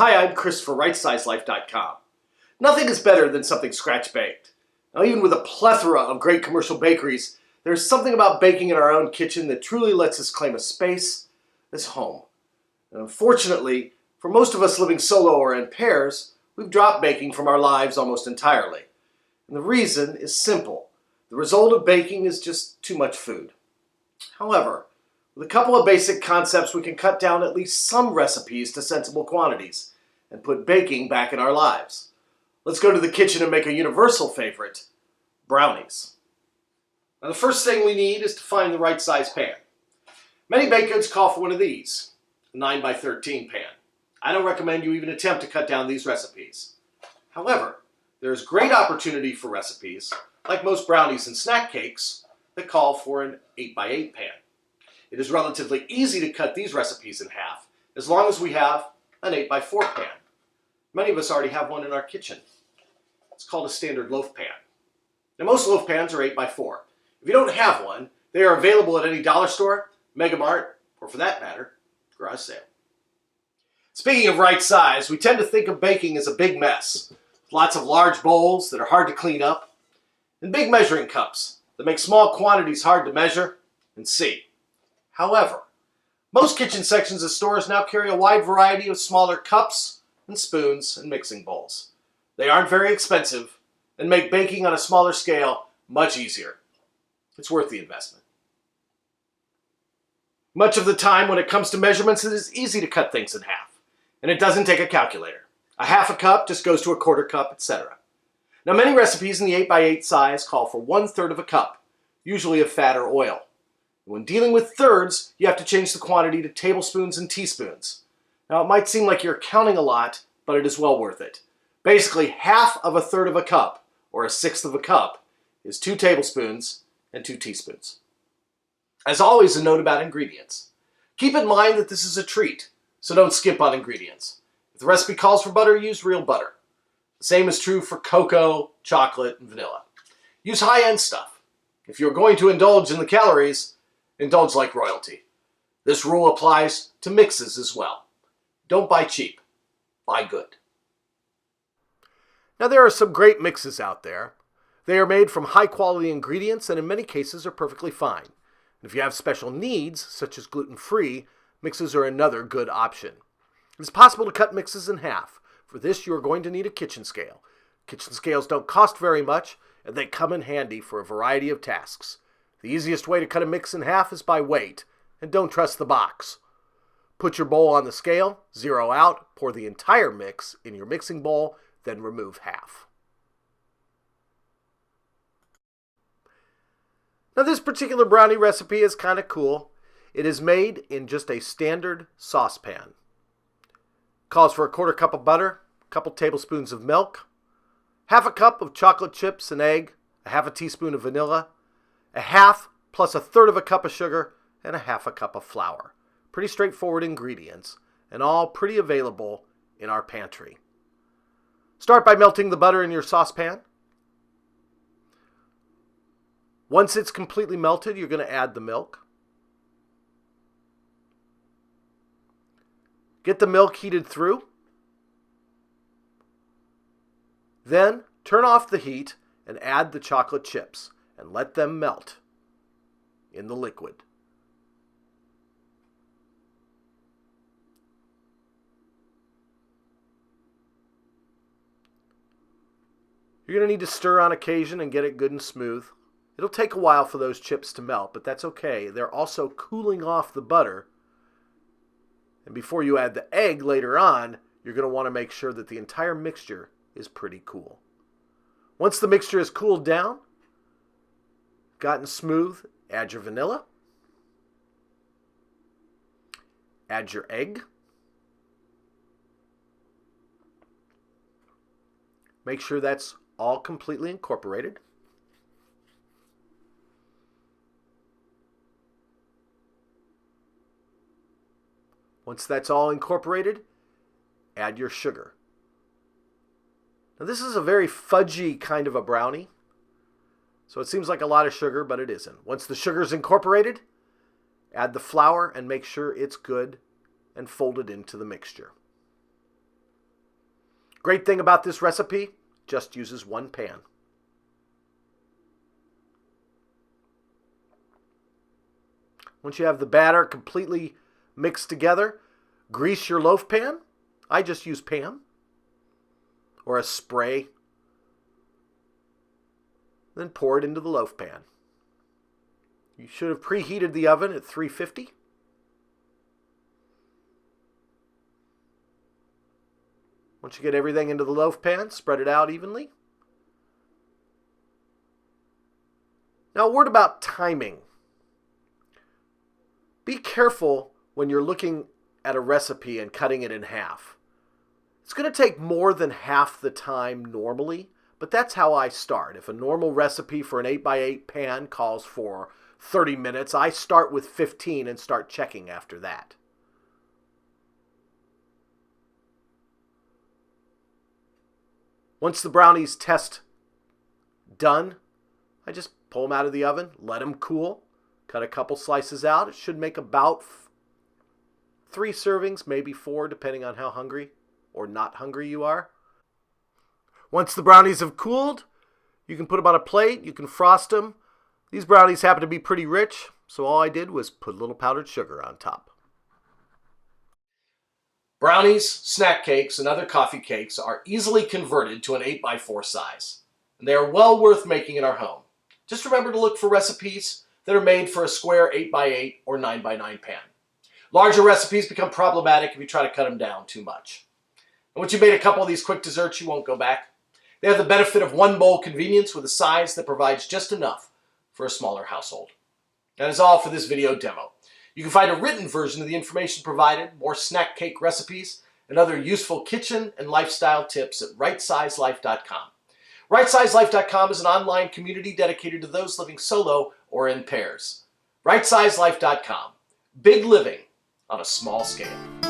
Hi, I'm Chris for RightSizeLife.com. Nothing is better than something scratch-baked. Now, even with a plethora of great commercial bakeries, there's something about baking in our own kitchen that truly lets us claim a space as home. And unfortunately, for most of us living solo or in pairs, we've dropped baking from our lives almost entirely. And the reason is simple. The result of baking is just too much food. However, with a couple of basic concepts, we can cut down at least some recipes to sensible quantities and put baking back in our lives. Let's go to the kitchen and make a universal favorite, brownies. Now, the first thing we need is to find the right size pan. Many baked goods call for one of these, a 9x13 pan. I don't recommend you even attempt to cut down these recipes. However, there is great opportunity for recipes, like most brownies and snack cakes, that call for an 8x8 pan. It is relatively easy to cut these recipes in half, as long as we have an 8x4 pan. Many of us already have one in our kitchen. It's called a standard loaf pan. Now, most loaf pans are 8x4. If you don't have one, they are available at any dollar store, Mega Mart, or for that matter, garage sale. Speaking of right size, we tend to think of baking as a big mess. Lots of large bowls that are hard to clean up, and big measuring cups that make small quantities hard to measure and see. However, most kitchen sections of stores now carry a wide variety of smaller cups and spoons and mixing bowls. They aren't very expensive and make baking on a smaller scale much easier. It's worth the investment. Much of the time when it comes to measurements, it is easy to cut things in half, and it doesn't take a calculator. A half a cup just goes to a quarter cup, etc. Now, many recipes in the 8x8 size call for 1/3 of a cup, usually of fat or oil. When dealing with thirds, you have to change the quantity to tablespoons and teaspoons. Now, it might seem like you're counting a lot, but it is well worth it. Basically, half of 1/3 of a cup, or 1/6 of a cup, is 2 tablespoons and 2 teaspoons. As always, a note about ingredients. Keep in mind that this is a treat, so don't skip on ingredients. If the recipe calls for butter, use real butter. The same is true for cocoa, chocolate, and vanilla. Use high-end stuff. If you're going to indulge in the calories, indulge like royalty. This rule applies to mixes as well. Don't buy cheap, buy good. Now, there are some great mixes out there. They are made from high-quality ingredients and in many cases are perfectly fine. And if you have special needs, such as gluten-free, mixes are another good option. It is possible to cut mixes in half. For this, you are going to need a kitchen scale. Kitchen scales don't cost very much, and they come in handy for a variety of tasks. The easiest way to cut a mix in half is by weight, and don't trust the box. Put your bowl on the scale, zero out, pour the entire mix in your mixing bowl, then remove half. Now, this particular brownie recipe is kind of cool. It is made in just a standard saucepan. Calls for a quarter cup of butter, a couple tablespoons of milk, half a cup of chocolate chips and egg, a half a teaspoon of vanilla, a half plus 1/3 of a cup of sugar, and a half a cup of flour. Pretty straightforward ingredients, and all pretty available in our pantry. Start by melting the butter in your saucepan. Once it's completely melted, you're going to add the milk. Get the milk heated through. Then turn off the heat and add the chocolate chips and let them melt in the liquid. You're going to need to stir on occasion and get it good and smooth. It'll take a while for those chips to melt, but that's okay. They're also cooling off the butter. And before you add the egg later on, you're going to want to make sure that the entire mixture is pretty cool. Once the mixture is cooled down, gotten smooth, add your vanilla, add your egg, make sure that's all completely incorporated. Once that's all incorporated, add your sugar. Now, this is a very fudgy kind of a brownie, so it seems like a lot of sugar, but it isn't. Once the sugar is incorporated, add the flour and make sure it's good and folded into the mixture. Great thing about this recipe, just uses one pan. Once you have the batter completely mixed together, grease your loaf pan. I just use Pam or a spray. Then pour it into the loaf pan. You should have preheated the oven at 350. Once you get everything into the loaf pan, spread it out evenly. Now, a word about timing. Be careful when you're looking at a recipe and cutting it in half. It's going to take more than half the time normally, but that's how I start. If a normal recipe for an 8x8 pan calls for 30 minutes, I start with 15 and start checking after that. Once the brownies test done, I just pull them out of the oven, let them cool, cut a couple slices out. It should make about 3 servings, maybe 4, depending on how hungry or not hungry you are. Once the brownies have cooled, you can put them on a plate, you can frost them. These brownies happen to be pretty rich, so all I did was put a little powdered sugar on top. Brownies, snack cakes, and other coffee cakes are easily converted to an 8x4 size, and they are well worth making in our home. Just remember to look for recipes that are made for a square 8x8 or 9x9 pan. Larger recipes become problematic if you try to cut them down too much. And once you've made a couple of these quick desserts, you won't go back. They have the benefit of one bowl convenience with a size that provides just enough for a smaller household. That is all for this video demo. You can find a written version of the information provided, more snack cake recipes, and other useful kitchen and lifestyle tips at RightSizeLife.com. RightSizeLife.com is an online community dedicated to those living solo or in pairs. RightSizeLife.com. Big living on a small scale.